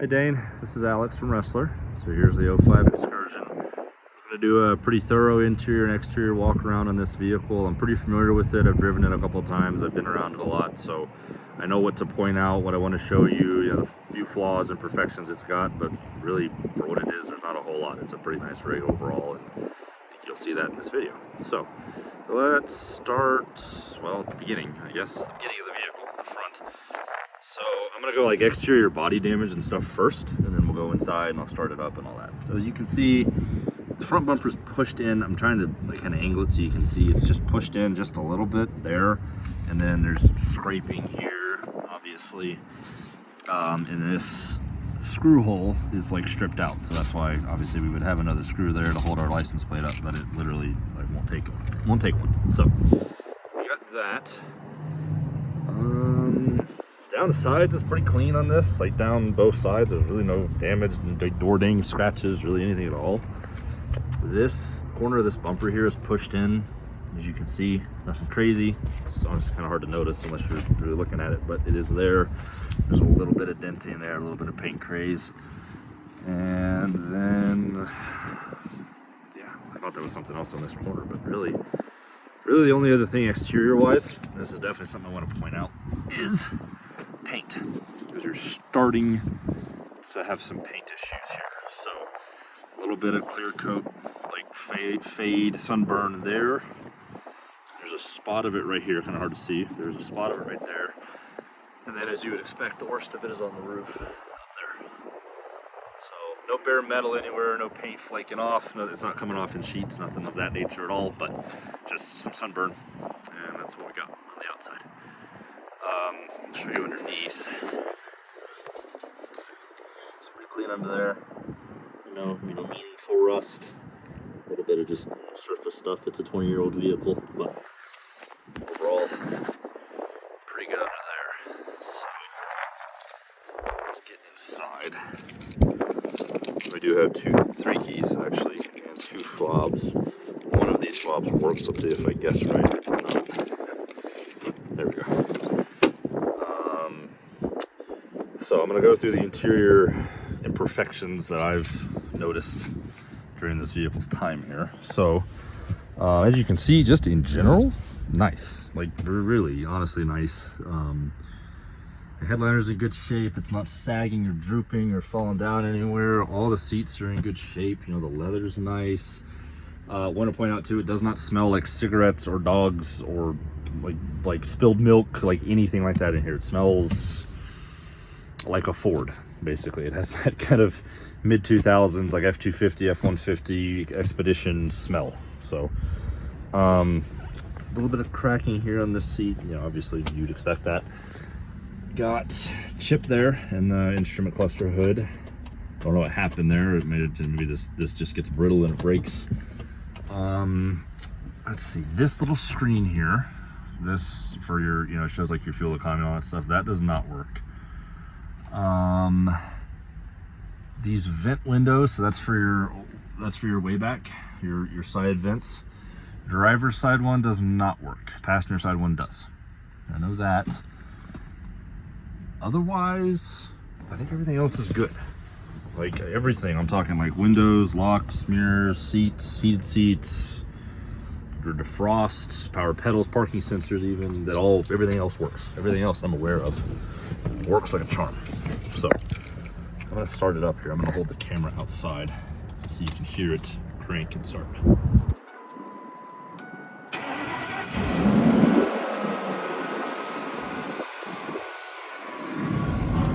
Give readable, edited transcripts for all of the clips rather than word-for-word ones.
Hey Dane, this is Alex from Wrestler. So here's the 05 Excursion. I'm going to do a pretty thorough interior and exterior walk around on this vehicle. I'm pretty familiar with it. I've driven it a couple of times. I've been around it a lot, so I know what to point out, what I want to show you, the few flaws and imperfections it's got, but really for what it is, there's not a whole lot. It's a pretty nice rig overall, and I think you'll see that in this video. So let's start, well, at the beginning, I guess, the beginning of the vehicle, the front. So I'm gonna go like exterior body damage and stuff first, and then we'll go inside and I'll start it up and all that. So as you can see, the front bumper's pushed in. I'm trying to like kind of angle it so you can see it's just pushed in just a little bit there, and then there's scraping here, obviously, and this screw hole is like stripped out. So that's why obviously we would have another screw there to hold our license plate up, but it literally like won't take one. So we got that. Down the sides is pretty clean on this, like down both sides. There's really no damage, no door ding, scratches, really anything at all. This corner of this bumper here is pushed in, as you can see, nothing crazy. It's honestly kind of hard to notice unless you're really looking at it, but it is there. There's a little bit of denting there, a little bit of paint craze. And then, yeah, I thought there was something else on this corner, but really the only other thing exterior-wise, this is definitely something I want to point out, is paint, because you're starting to have some paint issues here. So a little bit of clear coat, like fade sunburn there. There's a spot of it right here, kind of hard to see. There's a spot of it right there. And then, as you would expect, the worst of it is on the roof up there. So no bare metal anywhere, no paint flaking off. No, it's not coming off in sheets, nothing of that nature at all, but just some sunburn. And that's what we got on the outside. I'll show you underneath. It's pretty clean under there. No meaningful rust. A little bit of just surface stuff. It's a 20-year-old vehicle, but overall, pretty good under there. So let's get inside. We do have three keys actually, and two fobs. One of these fobs works. Let's see if I guess right. There we go. So I'm going to go through the interior imperfections that I've noticed during this vehicle's time here. So as you can see, just in general, nice. Like really, honestly nice. The headliner's in good shape. It's not sagging or drooping or falling down anywhere. All the seats are in good shape. The leather's nice. Want to point out too, it does not smell like cigarettes or dogs or like spilled milk, like anything like that in here. It smells like a Ford, basically. It has that kind of mid-2000s, like F-250, F-150 Expedition smell. So, a little bit of cracking here on this seat. Obviously you'd expect that. Got chip there in the instrument cluster hood. Don't know what happened there. Maybe this just gets brittle and it breaks. Let's see, this little screen here, this for your, it shows like your fuel economy and all that stuff, that does not work. These vent windows, so that's for your way back, your side vents. Driver's side one does not work. Passenger side one does. I know that. Otherwise, I think everything else is good. Like everything, I'm talking like windows, locks, mirrors, seats, heated seats, your defrost, power pedals, parking sensors, even everything else works. Everything else I'm aware of works like a charm. So I'm gonna start it up here. I'm gonna hold the camera outside so you can hear it crank and start.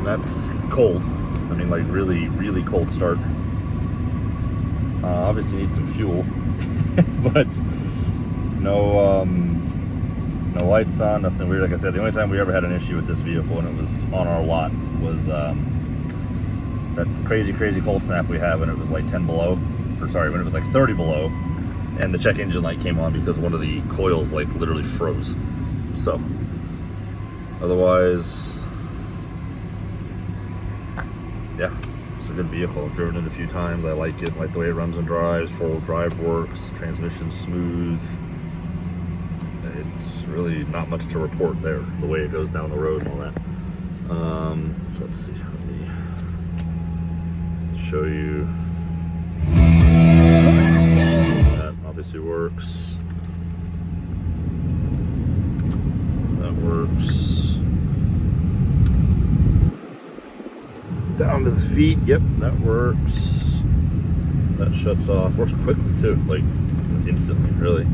That's cold. I mean, like really cold start. Obviously need some fuel, but no lights on, nothing weird. Like I said, the only time we ever had an issue with this vehicle, and it was on our lot, was that crazy cold snap we have, and it was like 10 below, or sorry, when it was like 30 below, and the check engine light came on because one of the coils like literally froze. So otherwise, yeah, it's a good vehicle. I've driven it a few times. I like it. I like the way it runs and drives. 4-wheel drive works. Transmission smooth. It's really not much to report there, the way it goes down the road and all that. Let's see. Let me show you. That obviously works. That works. Down to the feet. Yep, that works. That shuts off. Works quickly too. Like, it's instantly, really.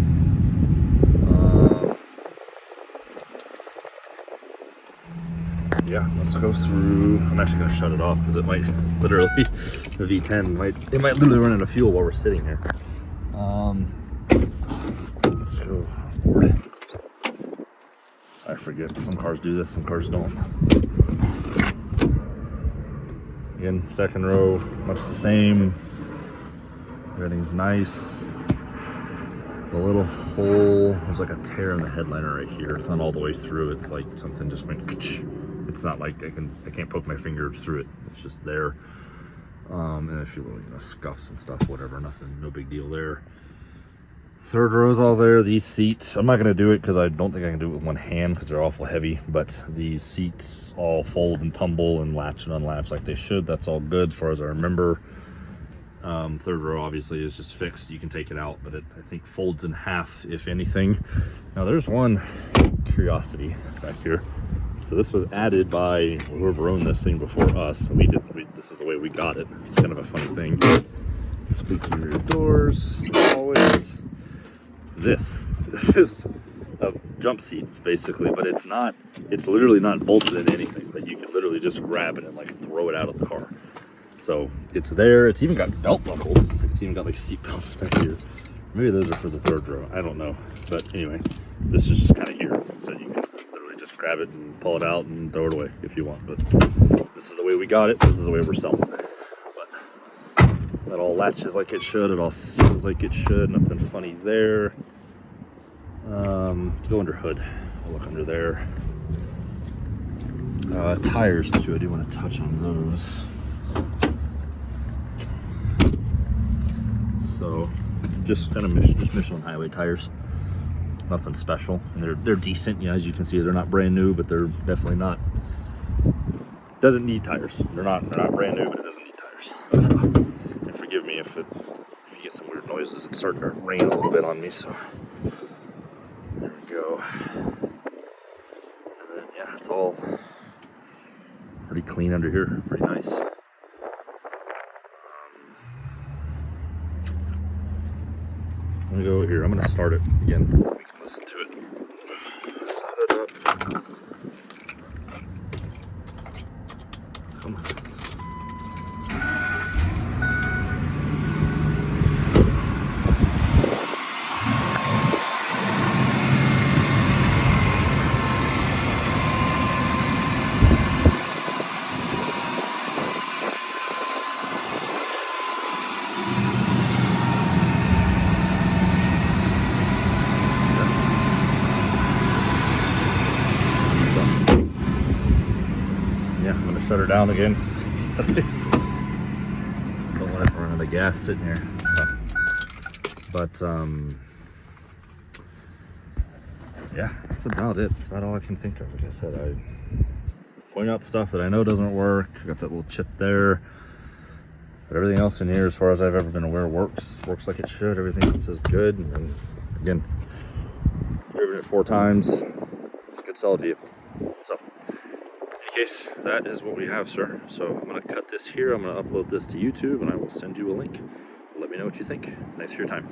Yeah, let's go through. I'm actually going to shut it off because it might literally, the V10 might literally run out of fuel while we're sitting here. Let's go board. I forget, some cars do this, some cars don't. Again, second row, much the same. Everything's nice. The little hole, there's like a tear in the headliner right here. It's not all the way through. It's like something just went. It's not like I can't poke my finger through it. It's just there. And a few little, scuffs and stuff, whatever. Nothing, no big deal there. Third row's all there. These seats, I'm not gonna do it because I don't think I can do it with one hand because they're awful heavy. But these seats all fold and tumble and latch and unlatch like they should. That's all good as far as I remember. Third row obviously is just fixed. You can take it out, but it, I think, folds in half if anything. Now there's one curiosity back here. So this was added by whoever owned this thing before us. And this is the way we got it. It's kind of a funny thing. Squeaky rear doors, always. This is a jump seat basically, but it's literally not bolted in anything. Like, you can literally just grab it and like throw it out of the car. So it's there. It's even got belt buckles. It's even got like seat belts back here. Maybe those are for the third row. I don't know. But anyway, this is just kind of here. So you can literally just grab it and pull it out and throw it away if you want. But this is the way we got it. This is the way we're selling it. But that all latches like it should. It all seals like it should. Nothing funny there. Let's go under hood. I'll look under there. Tires too. I do want to touch on those. So just kind of Michelin highway tires, nothing special, and they're decent. As you can see, they're not brand new, but they're definitely not. Doesn't need tires. They're not brand new, but it doesn't need tires. So, and forgive me if you get some weird noises. It's starting to rain a little bit on me, so there we go. And then yeah, it's all pretty clean under here. Pretty nice. I'm gonna go here. I'm gonna start it again. We can listen to it. Set it up. Come on. Shut her down again. Don't want it to run out of gas sitting here. So, but yeah, that's about it. That's about all I can think of. Like I said, I point out stuff that I know doesn't work. Got that little chip there, but everything else in here, as far as I've ever been aware, works like it should. Everything else is good. And again, driven it 4 times. Good solid vehicle. So. Case, that is what we have, sir. So I'm going to cut this here. I'm going to upload this to YouTube, and I will send you a link. Let me know what you think. Thanks for your time.